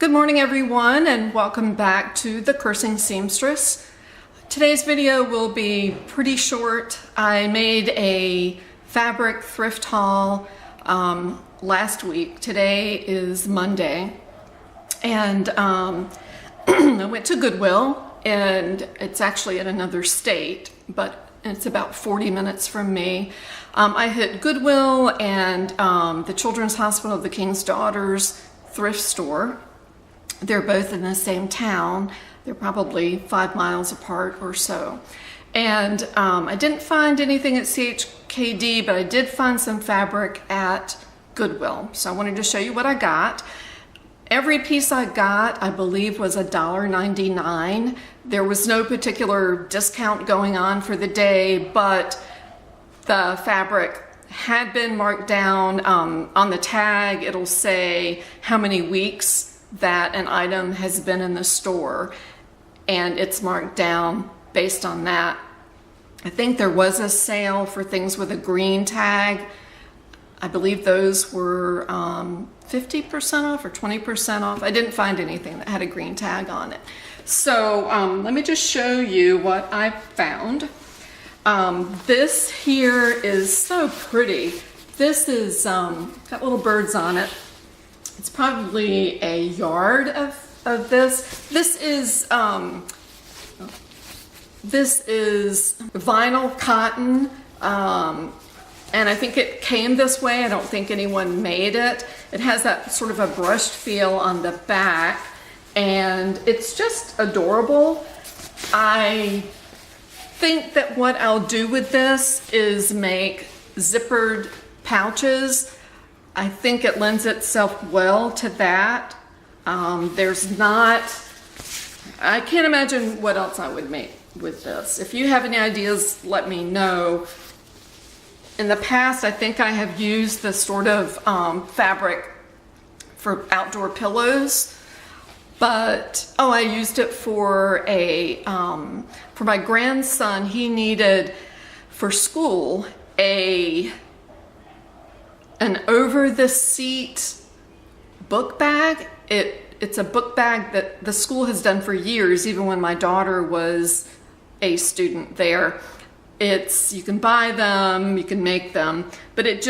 Good morning everyone, and welcome back to the Cursing Seamstress. Today's video will be pretty short. I made a fabric thrift haul last week. Today is Monday, and I went to Goodwill, and it's actually in another state, but it's about 40 minutes from me. I hit Goodwill and the Children's Hospital of the King's Daughters thrift store. They're both in the same town. They're probably 5 miles apart or so. And I didn't find anything at CHKD, but I did find some fabric at Goodwill. So I wanted to show you what I got. Every piece I got, I believe, was $1.99. There was no particular discount going on for the day, but the fabric had been marked down. On the tag, it'll say how many weeks that an item has been in the store, and it's marked down based on that. I think there was a sale for things with a green tag. I believe those were 50% off or 20% off. I didn't find anything that had a green tag on it. So let me just show you what I found. This here is so pretty. This is got little birds on it. It's probably a yard of this. This is vinyl cotton, and I think it came this way. I don't think anyone made it. It has that sort of a brushed feel on the back, and it's just adorable. I think that what I'll do with this is make zippered pouches. I think it lends itself well to that. I can't imagine what else I would make with this. If you have any ideas, let me know. In the past, I think I have used this sort of fabric for outdoor pillows, but I used it for my grandson. He needed for school an over-the-seat book bag. It's a book bag that the school has done for years, even when my daughter was a student there. You can buy them, you can make them, but it's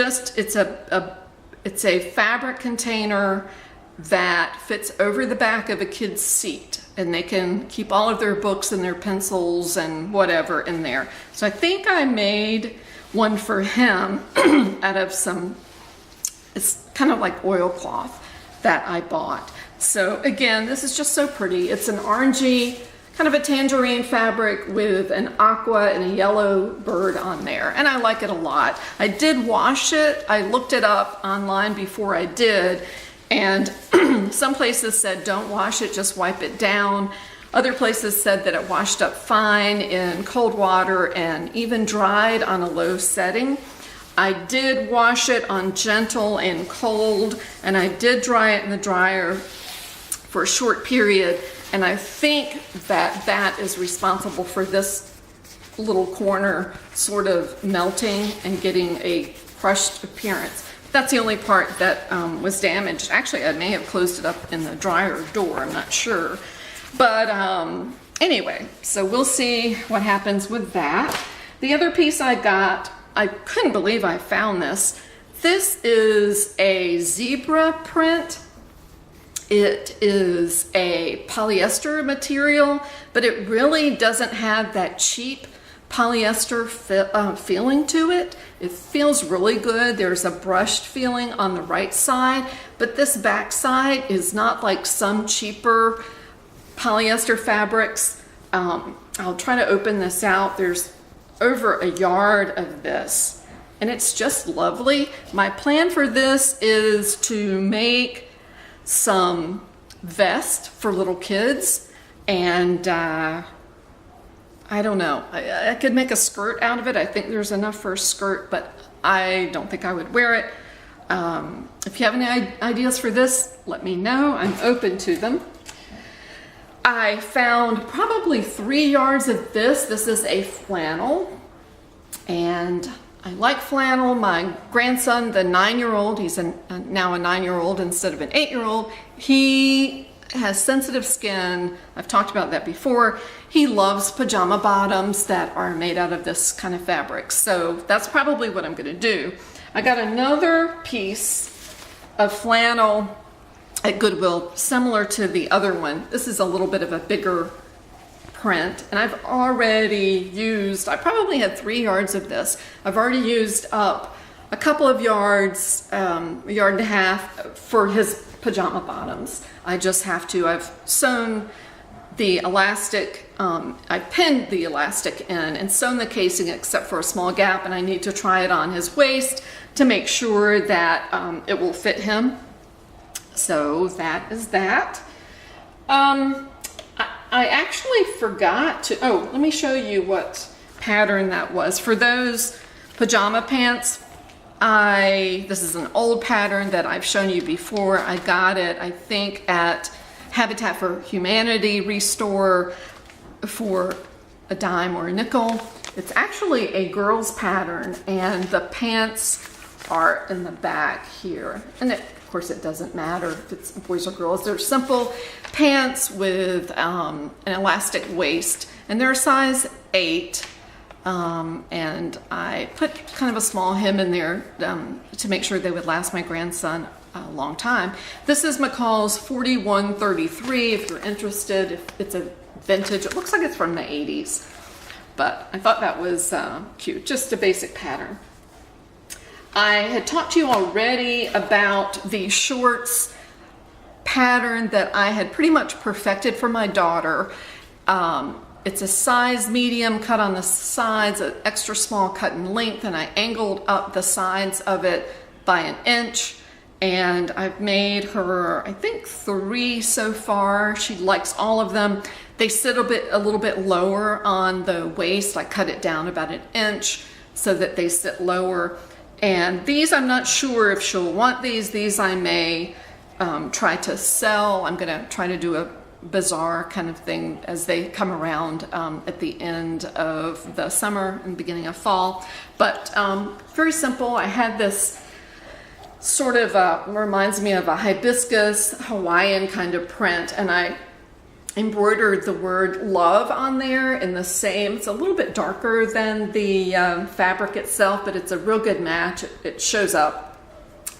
a fabric container that fits over the back of a kid's seat, and they can keep all of their books and their pencils and whatever in there. So I think I made one for him out of it's kind of like oilcloth that I bought. So again, this is just so pretty. It's an orangey, kind of a tangerine fabric with an aqua and a yellow bird on there, and I like it a lot. I did wash it. I looked it up online before I did, and some places said don't wash it, just wipe it down. Other places said that it washed up fine in cold water and even dried on a low setting. I did wash it on gentle and cold, and I did dry it in the dryer for a short period, and I think that is responsible for this little corner sort of melting and getting a crushed appearance. That's the only part that was damaged. Actually, I may have closed it up in the dryer door, I'm not sure. But anyway, so we'll see what happens with that. The other piece I got, I couldn't believe I found this. This is a zebra print. It is a polyester material, but it really doesn't have that cheap polyester feeling to it. It feels really good. There's a brushed feeling on the right side, but this back side is not like some cheaper polyester fabrics. I'll try to open this out. There's over a yard of this, and it's just lovely. My plan for this is to make some vest for little kids, and I don't know, I could make a skirt out of it. I think there's enough for a skirt, but I don't think I would wear it. If you have any ideas for this, let me know. I'm open to them. I found probably 3 yards of this. This is a flannel, and I like flannel. My grandson, the 9-year-old, he's now a 9-year-old instead of an 8-year-old, he has sensitive skin. I've talked about that before. He loves pajama bottoms that are made out of this kind of fabric. So that's probably what I'm gonna do. I got another piece of flannel at Goodwill, similar to the other one. This is a little bit of a bigger print, and I've already used, I probably had 3 yards of this. I've already used up a couple of yards, a yard and a half for his pajama bottoms. I just have to, I've sewn the elastic, I pinned the elastic in and sewn the casing except for a small gap, and I need to try it on his waist to make sure that it will fit him. So that is that. I actually forgot to, oh, let me show you what pattern that was. For those pajama pants, this is an old pattern that I've shown you before. I got it, I think, at Habitat for Humanity Restore for a dime or a nickel. It's actually a girl's pattern, and the pants are in the back here. And of course, it doesn't matter if it's boys or girls. They're simple pants with an elastic waist, and they're a size 8. And I put kind of a small hem in there to make sure they would last my grandson a long time. This is McCall's 4133 if you're interested. If it's a vintage, it looks like it's from the 80s, but I thought that was cute. Just a basic pattern. I had talked to you already about the shorts pattern that I had pretty much perfected for my daughter. It's a size medium cut on the sides, an extra small cut in length, and I angled up the sides of it by 1 inch. And I've made her, I think, 3 so far. She likes all of them. They sit a little bit lower on the waist. I cut it down about 1 inch so that they sit lower. And these, I'm not sure if she'll want these. These I may try to sell. I'm gonna try to do a bazaar kind of thing as they come around at the end of the summer and beginning of fall. But very simple. I had this sort of reminds me of a hibiscus Hawaiian kind of print, and I embroidered the word love on there in the same, it's a little bit darker than the fabric itself, but it's a real good match. It shows up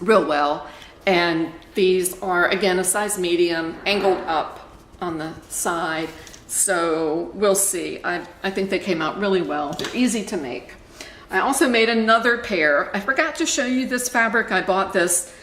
real well. And these are, again, a size medium, angled up on the side. So we'll see. I think they came out really well. They're easy to make. I also made another pair. I forgot to show you this fabric. I bought this,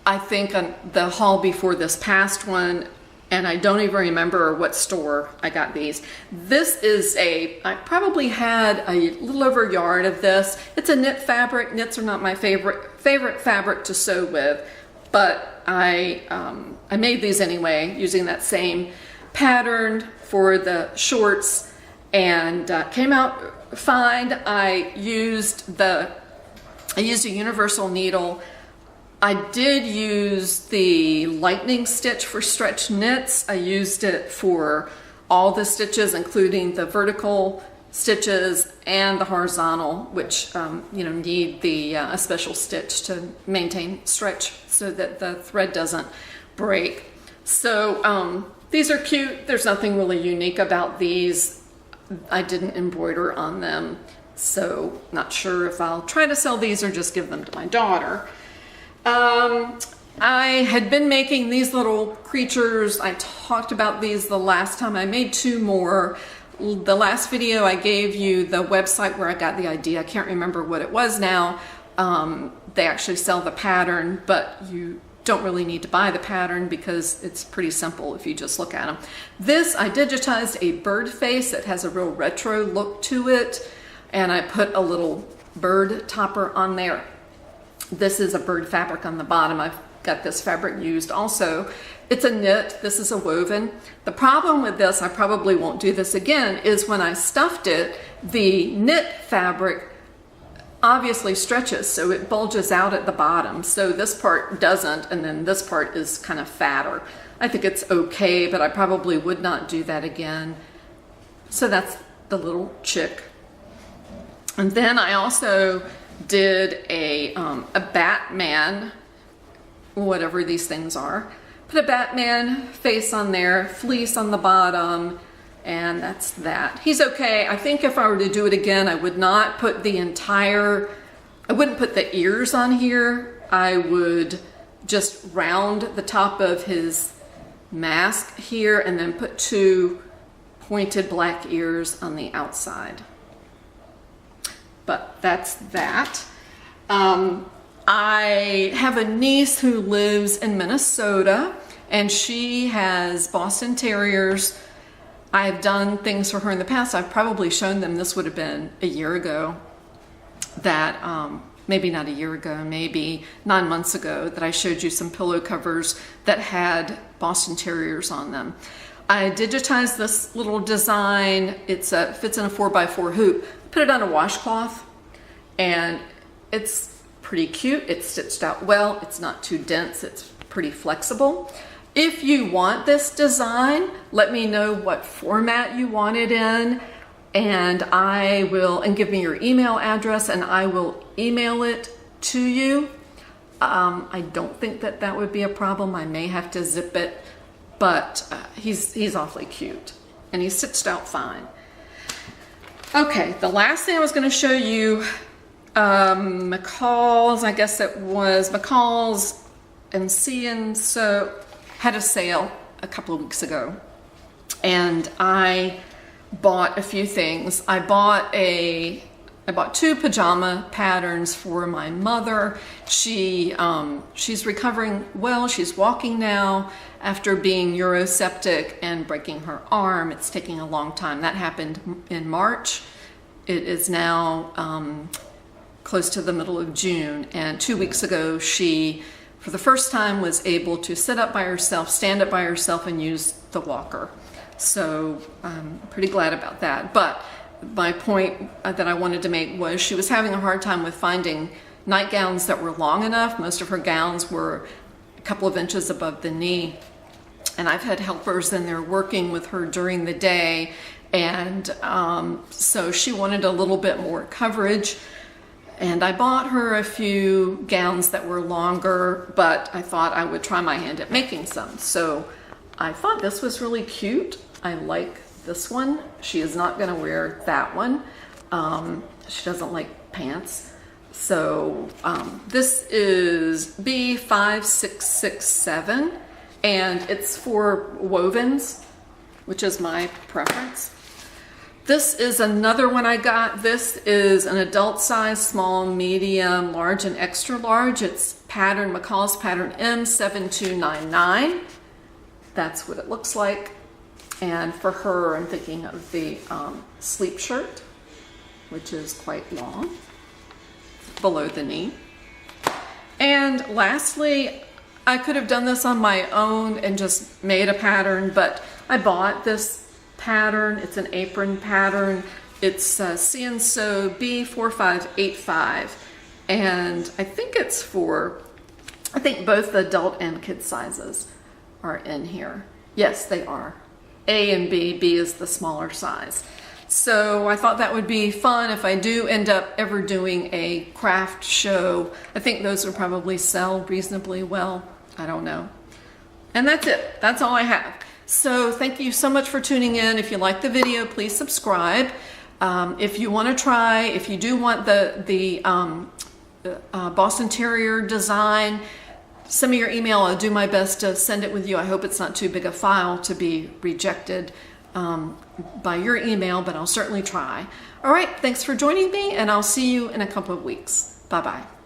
I think, on the haul before this past one, and I don't even remember what store I got these. This is I probably had a little over a yard of this. It's a knit fabric. Knits are not my favorite fabric to sew with, but I made these anyway using that same pattern for the shorts, and came out fine. I used a universal needle. I did use the lightning stitch for stretch knits. I used it for all the stitches, including the vertical stitches and the horizontal, which need a special stitch to maintain stretch so that the thread doesn't break. So these are cute. There's nothing really unique about these. I didn't embroider on them, so not sure if I'll try to sell these or just give them to my daughter. I had been making these little creatures. I talked about these the last time. I made 2 more. The last video I gave you the website where I got the idea. I can't remember what it was now. They actually sell the pattern, but you don't really need to buy the pattern because it's pretty simple if you just look at them. This, I digitized a bird face that has a real retro look to it, and I put a little bird topper on there. This is a bird fabric on the bottom. I've got this fabric used also. It's a knit. This is a woven. The problem with this, I probably won't do this again, is when I stuffed it, the knit fabric obviously stretches, so it bulges out at the bottom. So this part doesn't, and then this part is kind of fatter. I think it's okay, but I probably would not do that again. So that's the little chick. And then I also did a Batman, whatever these things are, put a Batman face on there, fleece on the bottom, and that's that. He's okay. I think if I were to do it again, I would not put the entire, I wouldn't put the ears on here. I would just round the top of his mask here and then put 2 pointed black ears on the outside. But that's that. I have a niece who lives in Minnesota, and she has Boston Terriers. I've done things for her in the past. I've probably shown them, this would have been a year ago, that maybe not a year ago, maybe 9 months ago, that I showed you some pillow covers that had Boston Terriers on them. I digitized this little design. It fits in a 4x4 hoop. Put it on a washcloth, and it's pretty cute. It's stitched out well. It's not too dense. It's pretty flexible. If you want this design, let me know what format you want it in, and give me your email address, and I will email it to you. I don't think that would be a problem. I may have to zip it, but he's awfully cute, and he's stitched out fine. Okay, the last thing I was going to show you, McCall's, I guess it was McCall's and So had a sale a couple of weeks ago, and I bought a few things. I bought 2 pajama patterns for my mother. She's recovering well. She's walking now after being uroseptic and breaking her arm. It's taking a long time. That happened in March. It is now close to the middle of June, and 2 weeks ago she, for the first time, was able to sit up by herself, stand up by herself, and use the walker. So I'm pretty glad about that. But my point that I wanted to make was she was having a hard time with finding nightgowns that were long enough. Most of her gowns were a couple of inches above the knee. And I've had helpers in there working with her during the day. And so she wanted a little bit more coverage. And I bought her a few gowns that were longer, but I thought I would try my hand at making some. So I thought this was really cute. I like this one. She is not going to wear that one. She doesn't like pants. So this is B5667, and it's for wovens, which is my preference. This is another one I got. This is an adult size, small, medium, large, and extra large. It's McCall's pattern M7299. That's what it looks like. And for her, I'm thinking of the sleep shirt, which is quite long, below the knee. And lastly, I could have done this on my own and just made a pattern, but I bought this pattern. It's an apron pattern. It's So B4585, and I think it's for, I think both the adult and kid sizes are in here. Yes, they are. A and B. B is the smaller size. So I thought that would be fun if I do end up ever doing a craft show. I think those would probably sell reasonably well. I don't know. And that's it. That's all I have. So thank you so much for tuning in. If you like the video, please subscribe. If you want to try, if you do want the Boston Terrier design, send me your email. I'll do my best to send it with you. I hope it's not too big a file to be rejected by your email, but I'll certainly try. All right, thanks for joining me, and I'll see you in a couple of weeks. Bye-bye.